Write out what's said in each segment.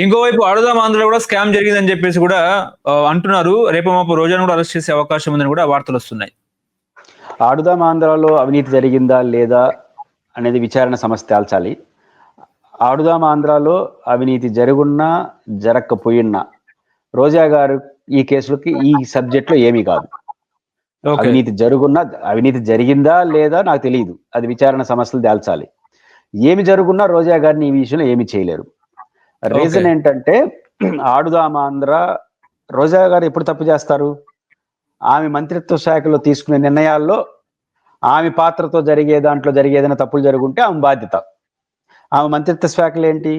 ఇంకోవైపు అడుదాం ఆంధ్రలో కూడా స్కామ్ జరిగిందని చెప్పేసి కూడా అంటున్నారు. రేపు మాపు రోజాను కూడా అరెస్ట్ చేసే అవకాశం ఉందని కూడా వార్తలు వస్తున్నాయి. ఆడుదాం ఆంధ్రాలో అవినీతి జరిగిందా లేదా అనేది విచారణ సంస్థ తేల్చాలి. ఆడుదాం ఆంధ్రాలో అవినీతి జరుగున్నా జరగకపోయినా రోజా గారు ఈ కేసులకి ఈ సబ్జెక్ట్లో ఏమీ కాదు. అవినీతి జరిగిందా లేదా నాకు తెలియదు, అది విచారణ సంస్థలు తేల్చాలి. ఏమి జరుగున్నా రోజా గారిని ఈ విషయంలో ఏమి చేయలేరు. రీజన్ ఏంటంటే ఆడుదాం ఆంధ్ర రోజా గారు ఎప్పుడు తప్పు చేస్తారు? ఆమె మంత్రిత్వ శాఖలో తీసుకునే నిర్ణయాల్లో ఆమె పాత్రతో దాంట్లో జరిగేదైనా తప్పులు జరుగుంటే ఆమె బాధ్యత. ఆమె మంత్రిత్వ శాఖలు ఏంటి?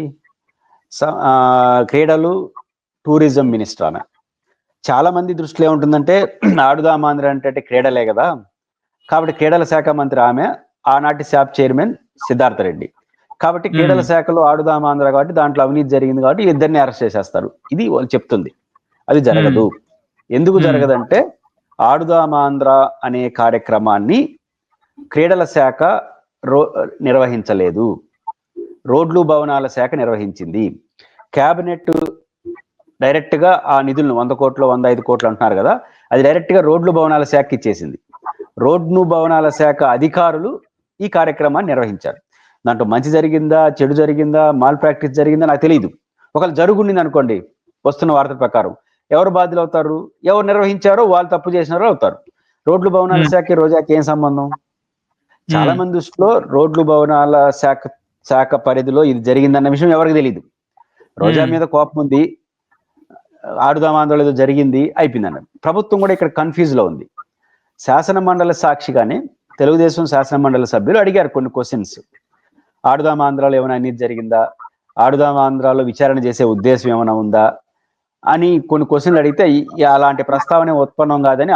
క్రీడలు, టూరిజం మినిస్టర్. ఆమె చాలా మంది దృష్టిలో ఏముంటుందంటే ఆడుదాం ఆంధ్ర అంటే క్రీడలే కదా, కాబట్టి క్రీడల శాఖ మంత్రి ఆమె, ఆనాటి శాప్ చైర్మన్ సిద్ధార్థ రెడ్డి. కాబట్టి క్రీడల శాఖలో ఆడుదాం ఆంధ్ర కాబట్టి దాంట్లో అవినీతి జరిగింది కాబట్టి ఇద్దరిని అరెస్ట్ చేసేస్తారు. ఇది వాళ్ళు చెప్తుంది. అది జరగదు. ఎందుకు జరగదంటే ఆడుదాం ఆంధ్ర అనే కార్యక్రమాన్ని క్రీడల శాఖ నిర్వహించలేదు, రోడ్లు భవనాల శాఖ నిర్వహించింది. క్యాబినెట్ డైరెక్ట్ గా ఆ నిధులను 100 కోట్లు 105 కోట్లు అంటున్నారు కదా, అది డైరెక్ట్ గా రోడ్లు భవనాల శాఖకి ఇచ్చేసింది. రోడ్లు భవనాల శాఖ అధికారులు ఈ కార్యక్రమాన్ని నిర్వహించారు. దాంట్లో మంచి జరిగిందా, చెడు జరిగిందా, మాల్ ప్రాక్టీస్ జరిగిందా నాకు తెలియదు. ఒకవేళ జరుగుండింది అనుకోండి, వస్తున్న వార్త ప్రకారం ఎవరు బాధ్యులు అవుతారు? ఎవరు నిర్వహించారో వాళ్ళు తప్పు చేసినారో అవుతారు. రోడ్లు భవనాల శాఖ రోజాకి ఏం సంబంధం? చాలా మంది దృష్టిలో రోడ్లు భవనాల శాఖ పరిధిలో ఇది జరిగిందన్న విషయం ఎవరికి తెలియదు. రోజా మీద కోపం ఉంది, ఆడుదాం ఆందోళన ఏదో జరిగింది అయిపోయిందన్న. ప్రభుత్వం కూడా ఇక్కడ కన్ఫ్యూజ్ లో ఉంది. శాసన మండలి సాక్షిగానే తెలుగుదేశం శాసన మండలి సభ్యులు అడిగారు కొన్ని క్వశ్చన్స్. ఆడుదాం ఆంధ్రాలో ఏమైనా అవినీతి జరిగిందా, ఆడుదాం ఆంధ్రాలో విచారణ చేసే ఉద్దేశం ఏమైనా ఉందా అని కొన్ని క్వశ్చన్లు అడిగితే అలాంటి ప్రస్తావన ఉత్పన్నం కాదని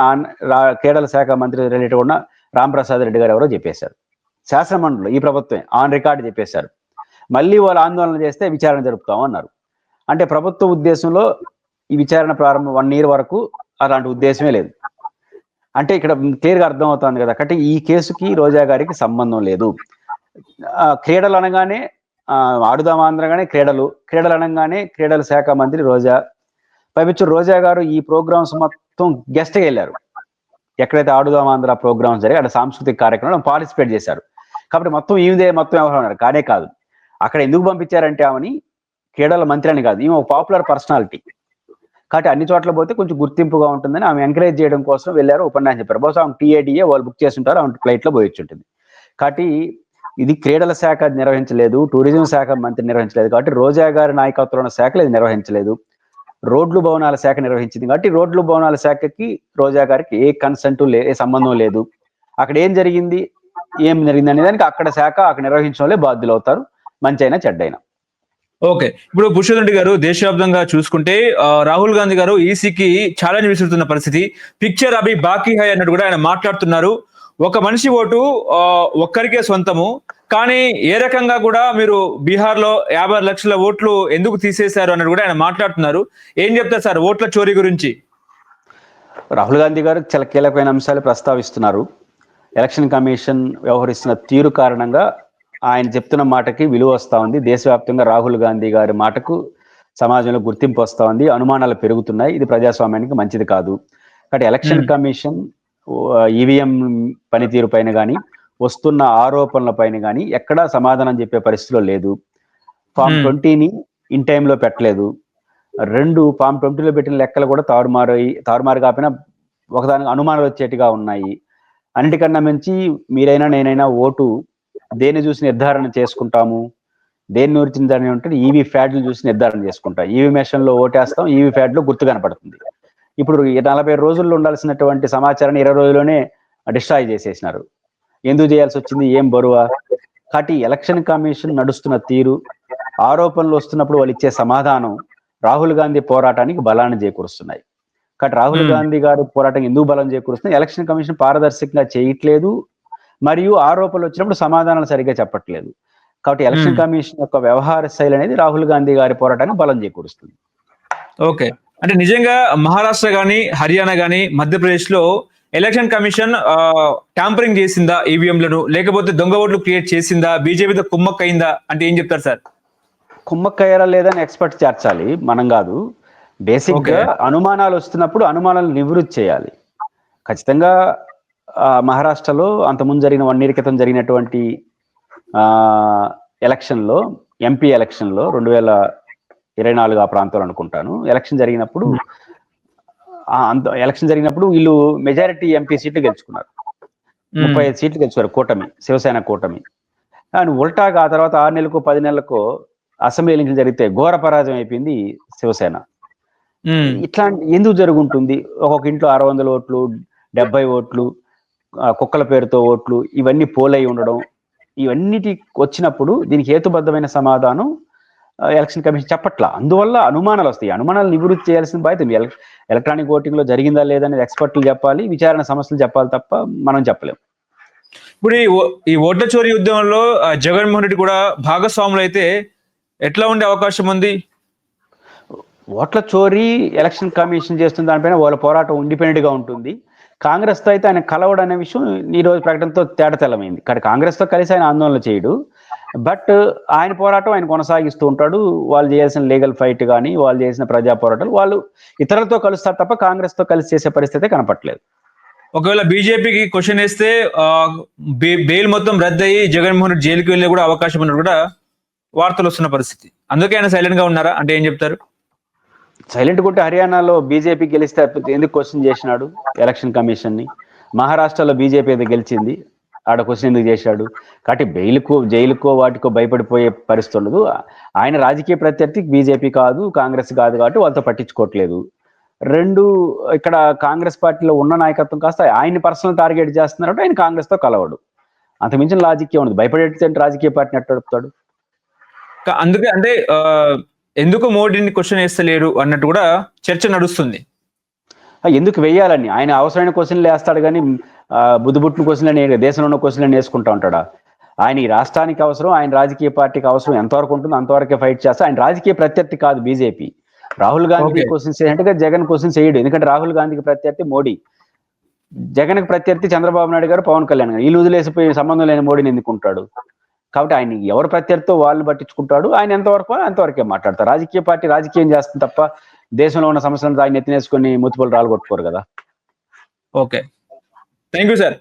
క్రీడల శాఖ మంత్రి రిలేటివ్ ఉన్న రాంప్రసాద్ రెడ్డి గారు ఎవరో చెప్పేశారు. శాసనమండలిలో ఈ ప్రభుత్వమే ఆన్ రికార్డు చెప్పేశారు. మళ్ళీ వాళ్ళు ఆందోళన చేస్తే విచారణ జరుపుతాం అన్నారు. అంటే ప్రభుత్వ ఉద్దేశంలో ఈ విచారణ ప్రారంభం 1 year వరకు అలాంటి ఉద్దేశమే లేదు. అంటే ఇక్కడ క్లియర్గా అర్థం అవుతుంది కదా. కాబట్టి ఈ కేసుకి రోజా గారికి సంబంధం లేదు. క్రీడలు అనగానే ఆడుదాం ఆంధ్రగానే క్రీడలు అనగానే క్రీడల శాఖ మంత్రి రోజా. పైపించు రోజా గారు ఈ ప్రోగ్రామ్స్ మొత్తం గెస్ట్గా వెళ్ళారు. ఎక్కడైతే ఆడుదాం ఆంధ్ర ప్రోగ్రామ్స్ జరిగి అక్కడ సాంస్కృతిక కార్యక్రమంలో పార్టిసిపేట్ చేశారు. కాబట్టి మొత్తం వ్యవహారం కానే కాదు. అక్కడ ఎందుకు పంపించారంటే ఆమెని క్రీడల మంత్రి అని కాదు, ఈమె ఒక పాపులర్ పర్సనాలిటీ. కాబట్టి అన్ని చోట్ల పోతే కొంచెం గుర్తింపుగా ఉంటుందని ఆమె ఎంకరేజ్ చేయడం కోసం వెళ్ళారు, ఉపన్యాసం చెప్పారు. బహుశా ఆమె టీఏడిఏ వాళ్ళు బుక్ చేస్తుంటారు, ఆమె ఫ్లైట్ లో పోయి ఉంటుంది. కాబట్టి ఇది క్రీడల శాఖ నిర్వహించలేదు, టూరిజం శాఖ మంత్రి నిర్వహించలేదు. కాబట్టి రోజా గారి నాయకత్వంలో ఉన్న శాఖలు ఇది నిర్వహించలేదు. రోడ్లు భవనాల శాఖ నిర్వహించింది. కాబట్టి రోడ్లు భవనాల శాఖకి రోజా గారికి ఏ కన్సెంట్ ఏ సంబంధం లేదు. అక్కడ ఏం జరిగింది అనే దానికి అక్కడ నిర్వహించడంలో బాధ్యులు అవుతారు, మంచి అయినా చెడ్డైనా. ఓకే, ఇప్పుడు భూషణ్ రెడ్డి గారు దేశవ్యాప్తంగా చూసుకుంటే రాహుల్ గాంధీ గారు ఈసీకి ఛాలెంజ్ విసురుతున్న పరిస్థితి. పిక్చర్ అభి బాకీ హై అన్నట్టు కూడా ఆయన మాట్లాడుతున్నారు. ఒక మనిషి ఓటు ఒక్కరికే సొంతము, కానీ ఏ రకంగా కూడా మీరు బీహార్ లో 50 లక్షల ఓట్లు ఎందుకు తీసేశారు అన్నట్టు కూడా ఆయన మాట్లాడుతున్నారు. ఏం చెప్తారు సార్ ఓట్ల చోరీ గురించి? రాహుల్ గాంధీ గారు చాలా కీలకమైన అంశాలు ప్రస్తావిస్తున్నారు. ఎలక్షన్ కమిషన్ వ్యవహరిస్తున్న తీరు కారణంగా ఆయన చెప్తున్న మాటకి విలువ వస్తా ఉంది. దేశవ్యాప్తంగా రాహుల్ గాంధీ గారి మాటకు సమాజంలో గుర్తింపు వస్తా ఉంది, అనుమానాలు పెరుగుతున్నాయి. ఇది ప్రజాస్వామ్యానికి మంచిది కాదు. కాబట్టి ఎలక్షన్ కమిషన్ ఈవీఎం పనితీరు పైన కానీ వస్తున్న ఆరోపణల పైన కానీ ఎక్కడా సమాధానం చెప్పే పరిస్థితిలో లేదు. ఫామ్ 20ని ఇన్ టైంలో పెట్టలేదు. 2 ఫామ్ 20లో పెట్టిన లెక్కలు కూడా తారుమారు కాకపోయినా ఒకదానికి అనుమానాలు వచ్చేట్టుగా ఉన్నాయి. అన్నిటికన్నా మించి మీరైనా నేనైనా ఓటు దేన్ని చూసి నిర్ధారణ చేసుకుంటాము, దేన్ని నిర్ధారణ ఉంటుంది, ఈవీ ఫ్యాడ్లు చూసి నిర్ధారణ చేసుకుంటాం. ఈవీ మెషిన్ లో ఓటేస్తాం, ఈవీ ఫ్యాడ్ లో గుర్తు కనపడుతుంది. ఇప్పుడు 40 రోజుల్లో ఉండాల్సినటువంటి సమాచారాన్ని 20 రోజుల్లోనే డిస్ట్రాయ్ చేసేసినారు. ఎందుకు చేయాల్సి వచ్చింది, ఏం బరువా? కాబట్టి ఎలక్షన్ కమిషన్ నడుస్తున్న తీరు, ఆరోపణలు వస్తున్నప్పుడు వాళ్ళు ఇచ్చే సమాధానం రాహుల్ గాంధీ పోరాటానికి బలాన్ని చేకూరుస్తున్నాయి. కాబట్టి రాహుల్ గాంధీ గారు పోరాటం ఎందుకు బలం చేకూరుస్తుంది? ఎలక్షన్ కమిషన్ పారదర్శకంగా చేయట్లేదు, మరియు ఆరోపణలు వచ్చినప్పుడు సమాధానాలు సరిగ్గా చెప్పట్లేదు. కాబట్టి ఎలక్షన్ కమిషన్ యొక్క వ్యవహార శైలి అనేది రాహుల్ గాంధీ గారి పోరాటానికి బలం చేకూరుస్తుంది. ఓకే, అంటే నిజంగా మహారాష్ట్ర గానీ, హర్యానా గానీ, మధ్యప్రదేశ్ లో ఎలక్షన్ కమిషన్ ట్యాంపరింగ్ చేసిందా ఈవీఎంలను, లేకపోతే దొంగ ఓట్లు క్రియేట్ చేసిందా, బీజేపీతో కుమ్మక్కయిందా అంటే ఏం చెప్తారు సార్? కుమ్మక్కయ్యారా లేదని ఎక్స్పర్ట్ చేర్చాలి, మనం కాదు. బేసిక్ గా అనుమానాలు వస్తున్నప్పుడు అనుమానాలు నివృత్తి చేయాలి. ఖచ్చితంగా మహారాష్ట్రలో అంతకుముందు జరిగిన 1 year క్రితం జరిగినటువంటి ఎలక్షన్లో, ఎంపీ ఎలక్షన్లో 2024 ఆ ప్రాంతంలో అనుకుంటాను, ఎలక్షన్ జరిగినప్పుడు వీళ్ళు మెజారిటీ ఎంపీ సీట్లు గెలుచుకున్నారు. 35 సీట్లు గెలుచుకున్నారు కూటమి, శివసేన కూటమి. కానీ ఉల్టాగా ఆ తర్వాత 6 నెలలకు 10 నెలలకు అసెంబ్లీ ఎన్నికలు జరిగితే ఘోర పరాజయం అయిపోయింది శివసేన. ఇట్లా ఎందుకు జరుగుంటుంది? ఒక్కొక్క ఇంట్లో 600 ఓట్లు, 70 ఓట్లు, కుక్కల పేరుతో ఓట్లు, ఇవన్నీ పోలై ఉండడం, ఇవన్నిటి వచ్చినప్పుడు దీనికి హేతుబద్ధమైన సమాధానం ఎలక్షన్ కమిషన్ చెప్పట్లా. అందువల్ల అనుమానాలు వస్తాయి. అనుమానాలు నివృత్తి చేయాల్సిన బాధ్యత ఎలక్ట్రానిక్ ఓటింగ్ లో జరిగిందా లేదనేది ఎక్స్పర్ట్లు చెప్పాలి, విచారణ సంస్థలు చెప్పాలి తప్ప మనం చెప్పలేం. ఇప్పుడు ఈ ఓట్ల చోరీ ఉద్యమంలో జగన్మోహన్ రెడ్డి కూడా భాగస్వాములు అయితే ఎట్లా ఉండే అవకాశం ఉంది? ఓట్ల చోరీ ఎలక్షన్ కమిషన్ చేస్తున్న దానిపైన వాళ్ళ పోరాటం ఇండిపెండెంట్ గా ఉంటుంది. కాంగ్రెస్ తో అయితే ఆయన కలవడం అనే విషయం ఈ రోజు ప్రకటనతో తేటతెల్లమైంది. కానీ కాంగ్రెస్ తో కలిసి ఆయన ఆందోళన చేయడు, బట్ ఆయన పోరాటం ఆయన కొనసాగిస్తూ ఉంటాడు. వాళ్ళు చేయాల్సిన లీగల్ ఫైట్ కానీ, వాళ్ళు చేసిన ప్రజా పోరాటాలు వాళ్ళు ఇతరులతో కలుస్తారు తప్ప కాంగ్రెస్ తో కలిసి చేసే పరిస్థితి కనపట్లేదు. ఒకవేళ బీజేపీకి క్వశ్చన్ వేస్తే బెయిల్ మొత్తం రద్దయి జగన్మోహన్ రెడ్డి జైలుకి వెళ్ళే కూడా అవకాశం ఉన్నట్టు కూడా వార్తలు వస్తున్న పరిస్థితి. అందుకే ఆయన సైలెంట్ గా ఉన్నారా అంటే ఏం చెప్తారు? సైలెంట్ ఉంటే హర్యానాలో బీజేపీ గెలిస్తే ఎందుకు క్వశ్చన్ చేసినాడు ఎలక్షన్ కమిషన్ ని? మహారాష్ట్రలో బీజేపీ అయితే గెలిచింది, ఆడ క్వశ్చన్ ఎందుకు చేశాడు? కాబట్టి జైలుకో వాటికో భయపడిపోయే పరిస్థితి ఉండదు. ఆయన రాజకీయ ప్రత్యర్థి బీజేపీ కాదు, కాంగ్రెస్ కాదు, కాబట్టి వాళ్ళతో పట్టించుకోవట్లేదు. రెండు, ఇక్కడ కాంగ్రెస్ పార్టీలో ఉన్న నాయకత్వం కాస్త ఆయన్ని పర్సనల్ టార్గెట్ చేస్తున్నారంటే ఆయన కాంగ్రెస్ తో కలవడు. అంతమించిన లాజిక్ ఉండదు. భయపడేటంటే రాజకీయ పార్టీని ఎట్టడుపుతాడు? అందుకే అంటే ఎందుకు మోడీని క్వశ్చన్ వేస్తలేరు అన్నట్టు కూడా చర్చ నడుస్తుంది. ఎందుకు వేయాలని ఆయన అవసరమైన క్వశ్చన్లు వేస్తాడు, కానీ బుద్ధిబుట్టిన క్వశ్చన్లు దేశంలో ఉన్న క్వశ్చన్లు వేసుకుంటా ఉంటాడా? ఆయన ఈ రాష్ట్రానికి అవసరం, ఆయన రాజకీయ పార్టీకి అవసరం ఎంతవరకు ఉంటుందో అంతవరకే ఫైట్ చేస్తా. ఆయన రాజకీయ ప్రత్యర్థి కాదు బీజేపీ. రాహుల్ గాంధీ క్వశ్చన్స్ చేయనట్టుగా జగన్ క్వశ్చన్స్ చేయడు. ఎందుకంటే రాహుల్ గాంధీకి ప్రత్యర్థి మోడీ, జగన్కి ప్రత్యర్థి చంద్రబాబు నాయుడు గారు, పవన్ కళ్యాణ్ గారు. వీళ్ళు వదిలేసిపోయి సంబంధం లేని మోడీని ఎందుకుంటాడు? కాబట్టి ఆయన ఎవరు ప్రత్యర్థితో వాళ్ళు పట్టించుకుంటాడు. ఆయన ఎంతవరకు అంతవరకే మాట్లాడతారు. రాజకీయ పార్టీ రాజకీయం చేస్తుంది తప్ప దేశంలో ఉన్న సమస్యలను ఆయన ఎత్తినేసుకొని ముత్తుపల్లి రాలు కొట్టుకోరు కదా. Okay, thank you sir.